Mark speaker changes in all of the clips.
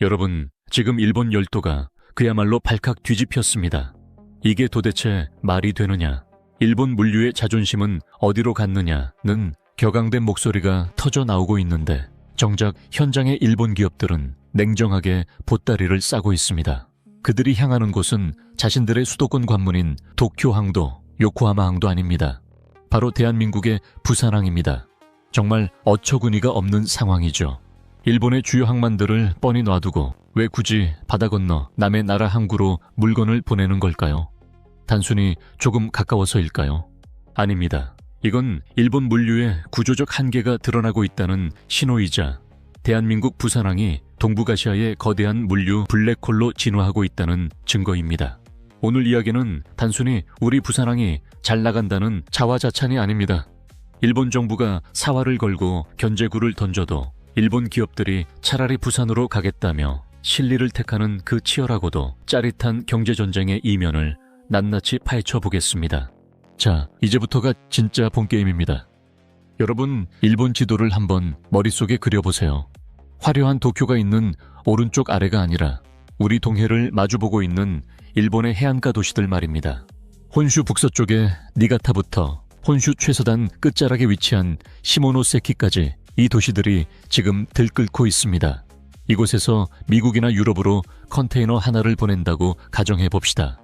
Speaker 1: 여러분, 지금 일본 열도가 그야말로 발칵 뒤집혔습니다. 이게 도대체 말이 되느냐? 일본 물류의 자존심은 어디로 갔느냐는 격앙된 목소리가 터져 나오고 있는데 정작 현장의 일본 기업들은 냉정하게 보따리를 싸고 있습니다. 그들이 향하는 곳은 자신들의 수도권 관문인 도쿄항도, 요코하마항도 아닙니다. 바로 대한민국의 부산항입니다. 정말 어처구니가 없는 상황이죠. 일본의 주요 항만들을 뻔히 놔두고 왜 굳이 바다 건너 남의 나라 항구로 물건을 보내는 걸까요? 단순히 조금 가까워서일까요? 아닙니다. 이건 일본 물류의 구조적 한계가 드러나고 있다는 신호이자 대한민국 부산항이 동북아시아의 거대한 물류 블랙홀로 진화하고 있다는 증거입니다. 오늘 이야기는 단순히 우리 부산항이 잘 나간다는 자화자찬이 아닙니다. 일본 정부가 사활을 걸고 견제구를 던져도 일본 기업들이 차라리 부산으로 가겠다며 실리를 택하는 그 치열하고도 짜릿한 경제전쟁의 이면을 낱낱이 파헤쳐 보겠습니다. 자, 이제부터가 진짜 본게임입니다. 여러분, 일본 지도를 한번 머릿속에 그려보세요. 화려한 도쿄가 있는 오른쪽 아래가 아니라 우리 동해를 마주보고 있는 일본의 해안가 도시들 말입니다. 혼슈 북서쪽의 니가타부터 혼슈 최서단 끝자락에 위치한 시모노세키까지 이 도시들이 지금 들끓고 있습니다. 이곳에서 미국이나 유럽으로 컨테이너 하나를 보낸다고 가정해봅시다.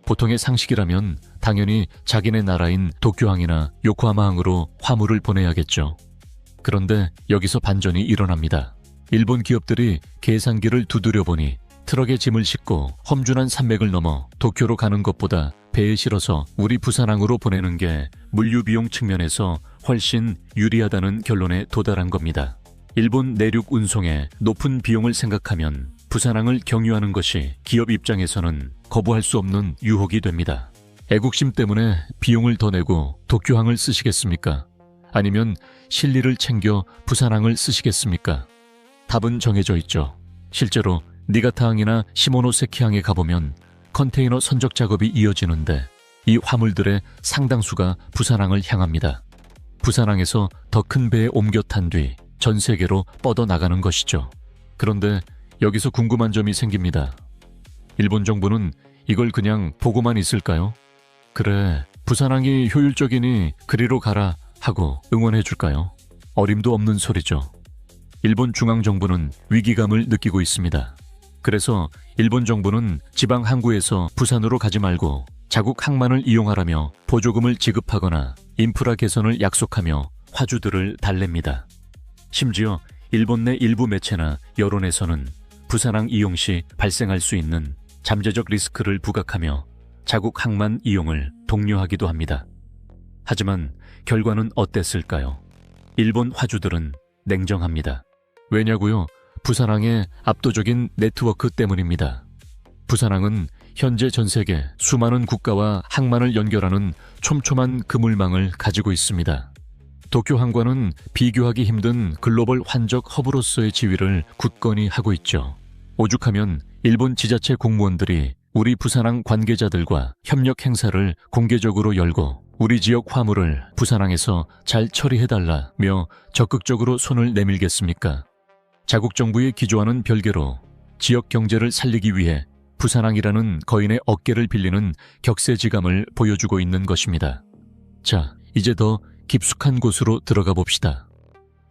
Speaker 1: 보통의 상식이라면 당연히 자기네 나라인 도쿄항이나 요코하마항으로 화물을 보내야겠죠. 그런데 여기서 반전이 일어납니다. 일본 기업들이 계산기를 두드려보니 트럭에 짐을 싣고 험준한 산맥을 넘어 도쿄로 가는 것보다 배에 실어서 우리 부산항으로 보내는 게 물류 비용 측면에서 훨씬 유리하다는 결론에 도달한 겁니다. 일본 내륙 운송의 높은 비용을 생각하면 부산항을 경유하는 것이 기업 입장에서는 거부할 수 없는 유혹이 됩니다. 애국심 때문에 비용을 더 내고 도쿄항을 쓰시겠습니까? 아니면 실리를 챙겨 부산항을 쓰시겠습니까? 답은 정해져 있죠. 실제로 니가타항이나 시모노세키항에 가보면 컨테이너 선적 작업이 이어지는데 이 화물들의 상당수가 부산항을 향합니다. 부산항에서 더 큰 배에 옮겨 탄 뒤 전 세계로 뻗어나가는 것이죠. 그런데 여기서 궁금한 점이 생깁니다. 일본 정부는 이걸 그냥 보고만 있을까요? 그래, 부산항이 효율적이니 그리로 가라 하고 응원해 줄까요? 어림도 없는 소리죠. 일본 중앙정부는 위기감을 느끼고 있습니다. 그래서 일본 정부는 지방 항구에서 부산으로 가지 말고 자국 항만을 이용하라며 보조금을 지급하거나 인프라 개선을 약속하며 화주들을 달랩니다. 심지어 일본 내 일부 매체나 여론에서는 부산항 이용 시 발생할 수 있는 잠재적 리스크를 부각하며 자국 항만 이용을 독려하기도 합니다. 하지만 결과는 어땠을까요? 일본 화주들은 냉정합니다. 왜냐고요? 부산항의 압도적인 네트워크 때문입니다. 부산항은 현재 전 세계 수많은 국가와 항만을 연결하는 촘촘한 그물망을 가지고 있습니다. 도쿄항과는 비교하기 힘든 글로벌 환적 허브로서의 지위를 굳건히 하고 있죠. 오죽하면 일본 지자체 공무원들이 우리 부산항 관계자들과 협력 행사를 공개적으로 열고 우리 지역 화물을 부산항에서 잘 처리해달라며 적극적으로 손을 내밀겠습니까? 자국 정부의 기조와는 별개로 지역 경제를 살리기 위해 부산항이라는 거인의 어깨를 빌리는 격세지감을 보여주고 있는 것입니다. 자, 이제 더 깊숙한 곳으로 들어가 봅시다.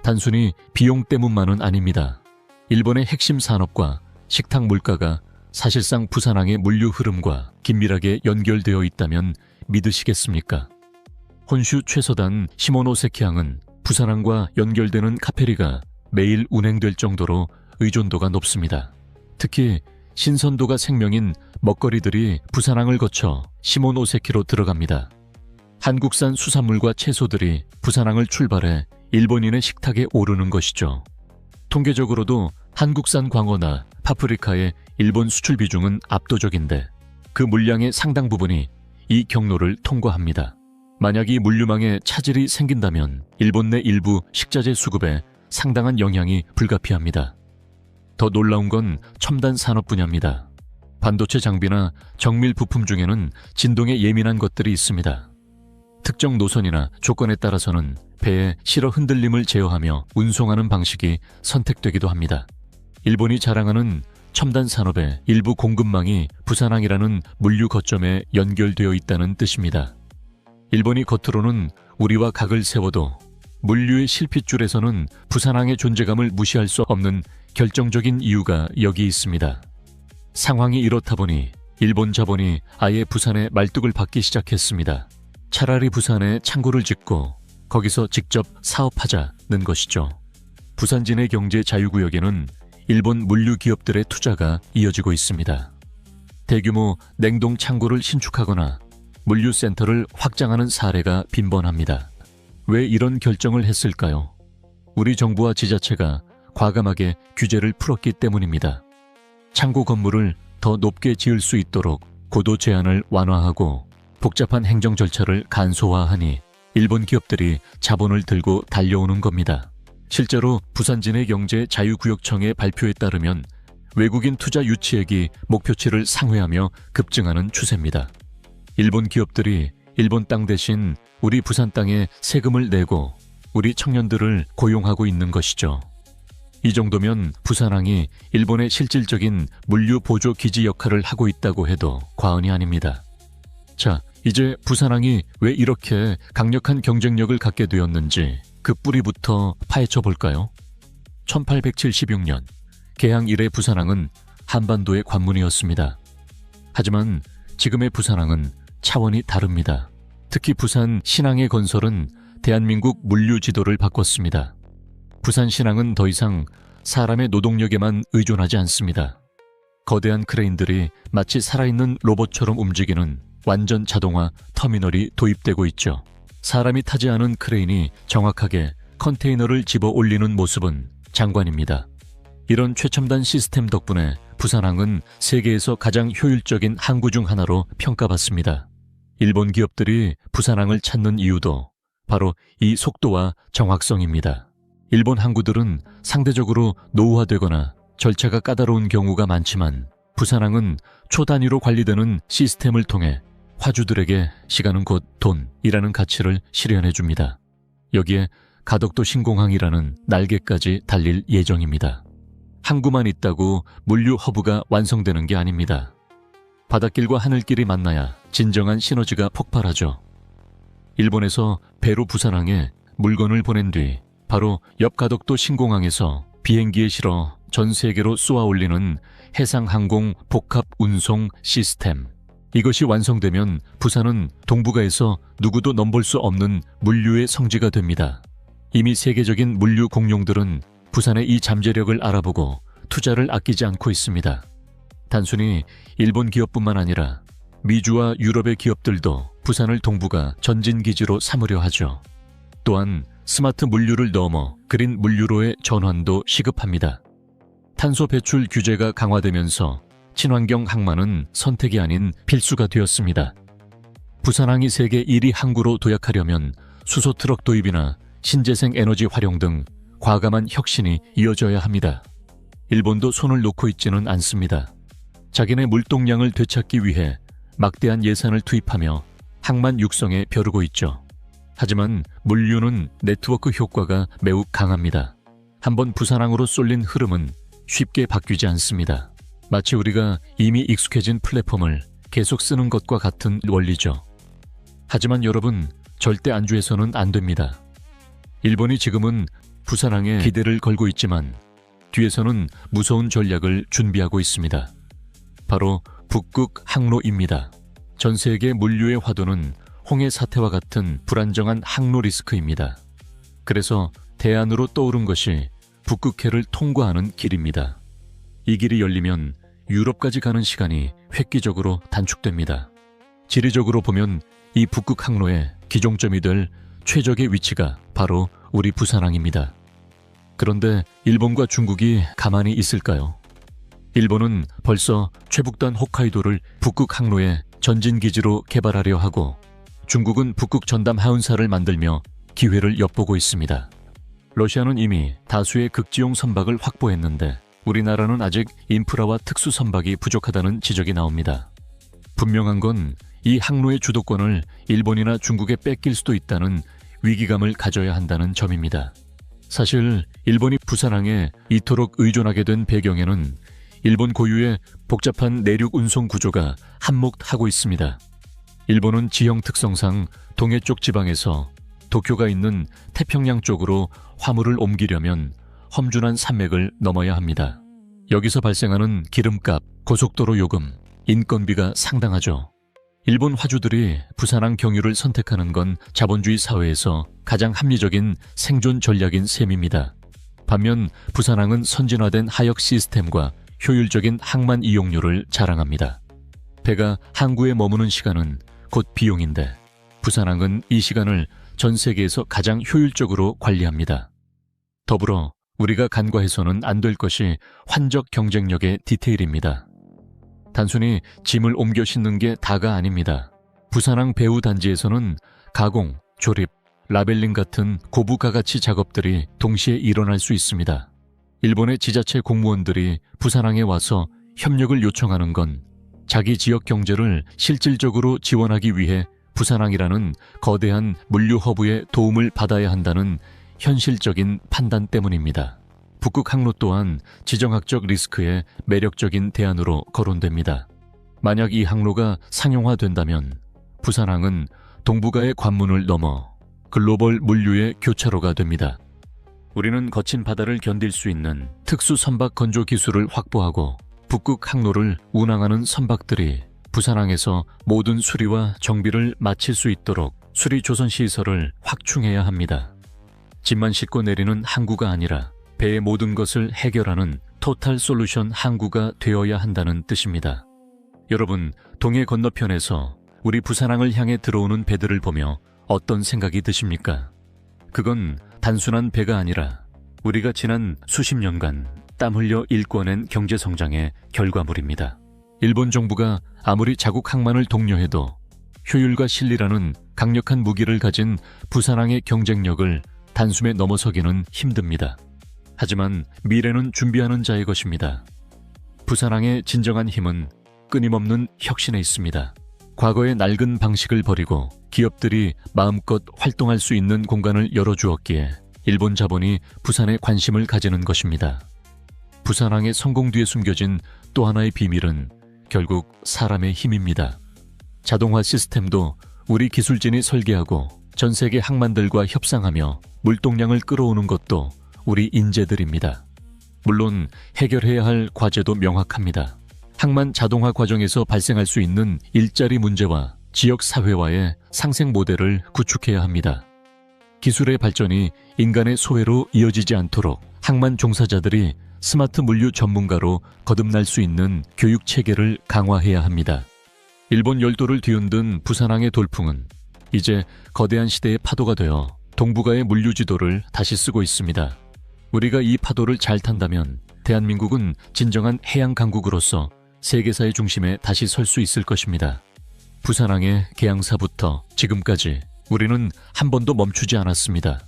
Speaker 1: 단순히 비용 때문만은 아닙니다. 일본의 핵심 산업과 식탁 물가가 사실상 부산항의 물류 흐름과 긴밀하게 연결되어 있다면 믿으시겠습니까? 혼슈 최서단 시모노세키항은 부산항과 연결되는 카페리가 매일 운행될 정도로 의존도가 높습니다. 특히 신선도가 생명인 먹거리들이 부산항을 거쳐 시모노세키로 들어갑니다. 한국산 수산물과 채소들이 부산항을 출발해 일본인의 식탁에 오르는 것이죠. 통계적으로도 한국산 광어나 파프리카의 일본 수출 비중은 압도적인데 그 물량의 상당 부분이 이 경로를 통과합니다. 만약 이 물류망에 차질이 생긴다면 일본 내 일부 식자재 수급에 상당한 영향이 불가피합니다. 더 놀라운 건 첨단 산업 분야입니다. 반도체 장비나 정밀 부품 중에는 진동에 예민한 것들이 있습니다. 특정 노선이나 조건에 따라서는 배에 실어 흔들림을 제어하며 운송하는 방식이 선택되기도 합니다. 일본이 자랑하는 첨단 산업의 일부 공급망이 부산항이라는 물류 거점에 연결되어 있다는 뜻입니다. 일본이 겉으로는 우리와 각을 세워도 물류의 실핏줄에서는 부산항의 존재감을 무시할 수 없는 결정적인 이유가 여기 있습니다. 상황이 이렇다 보니 일본 자본이 아예 부산에 말뚝을 박기 시작했습니다. 차라리 부산에 창고를 짓고 거기서 직접 사업하자는 것이죠. 부산진해 경제 자유구역에는 일본 물류 기업들의 투자가 이어지고 있습니다. 대규모 냉동 창고를 신축하거나 물류센터를 확장하는 사례가 빈번합니다. 왜 이런 결정을 했을까요? 우리 정부와 지자체가 과감하게 규제를 풀었기 때문입니다. 창고 건물을 더 높게 지을 수 있도록 고도 제한을 완화하고 복잡한 행정 절차를 간소화하니 일본 기업들이 자본을 들고 달려오는 겁니다. 실제로 부산진해 경제 자유구역청의 발표에 따르면 외국인 투자 유치액이 목표치를 상회하며 급증하는 추세입니다. 일본 기업들이 일본 땅 대신 우리 부산 땅에 세금을 내고 우리 청년들을 고용하고 있는 것이죠. 이 정도면 부산항이 일본의 실질적인 물류 보조 기지 역할을 하고 있다고 해도 과언이 아닙니다. 자, 이제 부산항이 왜 이렇게 강력한 경쟁력을 갖게 되었는지 그 뿌리부터 파헤쳐 볼까요? 1876년 개항 이래 부산항은 한반도의 관문이었습니다. 하지만 지금의 부산항은 차원이 다릅니다. 특히 부산 신항의 건설은 대한민국 물류 지도를 바꿨습니다. 부산 신항은 더 이상 사람의 노동력에만 의존하지 않습니다. 거대한 크레인들이 마치 살아있는 로봇처럼 움직이는 완전 자동화 터미널이 도입되고 있죠. 사람이 타지 않은 크레인이 정확하게 컨테이너를 집어 올리는 모습은 장관입니다. 이런 최첨단 시스템 덕분에 부산항은 세계에서 가장 효율적인 항구 중 하나로 평가받습니다. 일본 기업들이 부산항을 찾는 이유도 바로 이 속도와 정확성입니다. 일본 항구들은 상대적으로 노후화되거나 절차가 까다로운 경우가 많지만 부산항은 초단위로 관리되는 시스템을 통해 화주들에게 시간은 곧 돈이라는 가치를 실현해 줍니다. 여기에 가덕도 신공항이라는 날개까지 달릴 예정입니다. 항구만 있다고 물류 허브가 완성되는 게 아닙니다. 바닷길과 하늘길이 만나야 진정한 시너지가 폭발하죠. 일본에서 배로 부산항에 물건을 보낸 뒤 바로 옆 가덕도 신공항에서 비행기에 실어 전 세계로 쏘아 올리는 해상항공 복합 운송 시스템. 이것이 완성되면 부산은 동북아에서 누구도 넘볼 수 없는 물류의 성지가 됩니다. 이미 세계적인 물류 공룡들은 부산의 이 잠재력을 알아보고 투자를 아끼지 않고 있습니다. 단순히 일본 기업뿐만 아니라 미주와 유럽의 기업들도 부산을 동북아 전진기지로 삼으려 하죠. 또한 스마트 물류를 넘어 그린 물류로의 전환도 시급합니다. 탄소 배출 규제가 강화되면서 친환경 항만은 선택이 아닌 필수가 되었습니다. 부산항이 세계 1위 항구로 도약하려면 수소 트럭 도입이나 신재생 에너지 활용 등 과감한 혁신이 이어져야 합니다. 일본도 손을 놓고 있지는 않습니다. 자기네 물동량을 되찾기 위해 막대한 예산을 투입하며 항만 육성에 벼르고 있죠. 하지만 물류는 네트워크 효과가 매우 강합니다. 한번 부산항으로 쏠린 흐름은 쉽게 바뀌지 않습니다. 마치 우리가 이미 익숙해진 플랫폼을 계속 쓰는 것과 같은 원리죠. 하지만 여러분, 절대 안주해서는 안 됩니다. 일본이 지금은 부산항에 기대를 걸고 있지만 뒤에서는 무서운 전략을 준비하고 있습니다. 바로 북극 항로입니다. 전 세계 물류의 화두는 홍해 사태와 같은 불안정한 항로 리스크입니다. 그래서 대안으로 떠오른 것이 북극해를 통과하는 길입니다. 이 길이 열리면 유럽까지 가는 시간이 획기적으로 단축됩니다. 지리적으로 보면 이 북극 항로의 기종점이 될 최적의 위치가 바로 우리 부산항입니다. 그런데 일본과 중국이 가만히 있을까요? 일본은 벌써 최북단 홋카이도를 북극 항로의 전진기지로 개발하려 하고 중국은 북극 전담 하운사를 만들며 기회를 엿보고 있습니다. 러시아는 이미 다수의 극지용 선박을 확보했는데 우리나라는 아직 인프라와 특수 선박이 부족하다는 지적이 나옵니다. 분명한 건 이 항로의 주도권을 일본이나 중국에 뺏길 수도 있다는 위기감을 가져야 한다는 점입니다. 사실 일본이 부산항에 이토록 의존하게 된 배경에는 일본 고유의 복잡한 내륙 운송 구조가 한몫하고 있습니다. 일본은 지형 특성상 동해 쪽 지방에서 도쿄가 있는 태평양 쪽으로 화물을 옮기려면 험준한 산맥을 넘어야 합니다. 여기서 발생하는 기름값, 고속도로 요금, 인건비가 상당하죠. 일본 화주들이 부산항 경유를 선택하는 건 자본주의 사회에서 가장 합리적인 생존 전략인 셈입니다. 반면 부산항은 선진화된 하역 시스템과 효율적인 항만 이용료를 자랑합니다. 배가 항구에 머무는 시간은 곧 비용인데 부산항은 이 시간을 전 세계에서 가장 효율적으로 관리합니다. 더불어 우리가 간과해서는 안 될 것이 환적 경쟁력의 디테일입니다. 단순히 짐을 옮겨 싣는 게 다가 아닙니다. 부산항 배후 단지에서는 가공, 조립, 라벨링 같은 고부가가치 작업들이 동시에 일어날 수 있습니다. 일본의 지자체 공무원들이 부산항에 와서 협력을 요청하는 건 자기 지역 경제를 실질적으로 지원하기 위해 부산항이라는 거대한 물류 허브의 도움을 받아야 한다는 현실적인 판단 때문입니다. 북극 항로 또한 지정학적 리스크의 매력적인 대안으로 거론됩니다. 만약 이 항로가 상용화된다면 부산항은 동북아의 관문을 넘어 글로벌 물류의 교차로가 됩니다. 우리는 거친 바다를 견딜 수 있는 특수 선박 건조 기술을 확보하고 북극 항로를 운항하는 선박들이 부산항에서 모든 수리와 정비를 마칠 수 있도록 수리 조선 시설을 확충해야 합니다. 짐만 싣고 내리는 항구가 아니라 배의 모든 것을 해결하는 토탈 솔루션 항구가 되어야 한다는 뜻입니다. 여러분, 동해 건너편에서 우리 부산항을 향해 들어오는 배들을 보며 어떤 생각이 드십니까? 그건 단순한 배가 아니라 우리가 지난 수십 년간 땀 흘려 일궈낸 경제성장의 결과물입니다. 일본 정부가 아무리 자국 항만을 독려해도 효율과 실리라는 강력한 무기를 가진 부산항의 경쟁력을 단숨에 넘어서기는 힘듭니다. 하지만 미래는 준비하는 자의 것입니다. 부산항의 진정한 힘은 끊임없는 혁신에 있습니다. 과거의 낡은 방식을 버리고 기업들이 마음껏 활동할 수 있는 공간을 열어주었기에 일본 자본이 부산에 관심을 가지는 것입니다. 부산항의 성공 뒤에 숨겨진 또 하나의 비밀은 결국 사람의 힘입니다. 자동화 시스템도 우리 기술진이 설계하고 전 세계 항만들과 협상하며 물동량을 끌어오는 것도 우리 인재들입니다. 물론 해결해야 할 과제도 명확합니다. 항만 자동화 과정에서 발생할 수 있는 일자리 문제와 지역 사회와의 상생 모델을 구축해야 합니다. 기술의 발전이 인간의 소외로 이어지지 않도록 항만 종사자들이 스마트 물류 전문가로 거듭날 수 있는 교육 체계를 강화해야 합니다. 일본 열도를 뒤흔든 부산항의 돌풍은 이제 거대한 시대의 파도가 되어 동북아의 물류 지도를 다시 쓰고 있습니다. 우리가 이 파도를 잘 탄다면 대한민국은 진정한 해양 강국으로서 세계사의 중심에 다시 설 수 있을 것입니다. 부산항의 개항사부터 지금까지 우리는 한 번도 멈추지 않았습니다.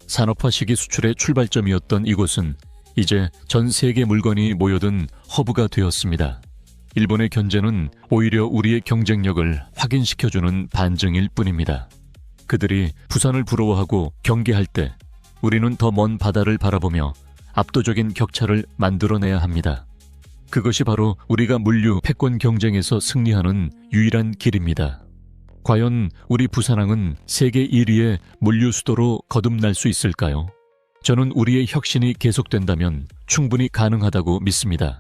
Speaker 1: 산업화 시기 수출의 출발점이었던 이곳은 이제 전 세계 물건이 모여든 허브가 되었습니다. 일본의 견제는 오히려 우리의 경쟁력을 확인시켜주는 반증일 뿐입니다. 그들이 부산을 부러워하고 경계할 때 우리는 더 먼 바다를 바라보며 압도적인 격차를 만들어내야 합니다. 그것이 바로 우리가 물류 패권 경쟁에서 승리하는 유일한 길입니다. 과연 우리 부산항은 세계 1위의 물류 수도로 거듭날 수 있을까요? 저는 우리의 혁신이 계속된다면 충분히 가능하다고 믿습니다.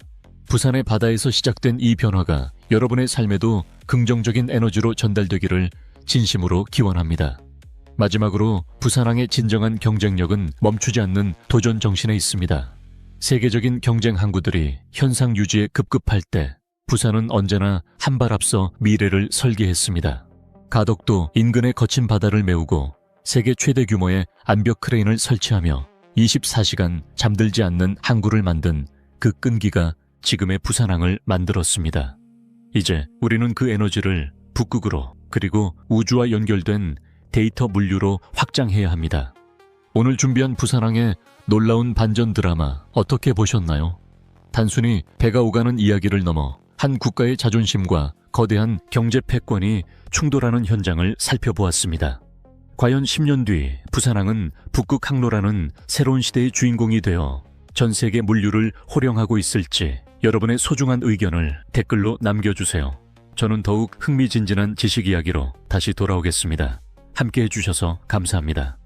Speaker 1: 부산의 바다에서 시작된 이 변화가 여러분의 삶에도 긍정적인 에너지로 전달되기를 진심으로 기원합니다. 마지막으로 부산항의 진정한 경쟁력은 멈추지 않는 도전 정신에 있습니다. 세계적인 경쟁 항구들이 현상 유지에 급급할 때 부산은 언제나 한 발 앞서 미래를 설계했습니다. 가덕도 인근의 거친 바다를 메우고 세계 최대 규모의 암벽 크레인을 설치하며 24시간 잠들지 않는 항구를 만든 그 끈기가 지금의 부산항을 만들었습니다. 이제 우리는 그 에너지를 북극으로 그리고 우주와 연결된 데이터 물류로 확장해야 합니다. 오늘 준비한 부산항의 놀라운 반전 드라마 어떻게 보셨나요? 단순히 배가 오가는 이야기를 넘어 한 국가의 자존심과 거대한 경제 패권이 충돌하는 현장을 살펴보았습니다. 과연 10년 뒤 부산항은 북극 항로라는 새로운 시대의 주인공이 되어 전 세계 물류를 호령하고 있을지 여러분의 소중한 의견을 댓글로 남겨주세요. 저는 더욱 흥미진진한 지식 이야기로 다시 돌아오겠습니다. 함께 해주셔서 감사합니다.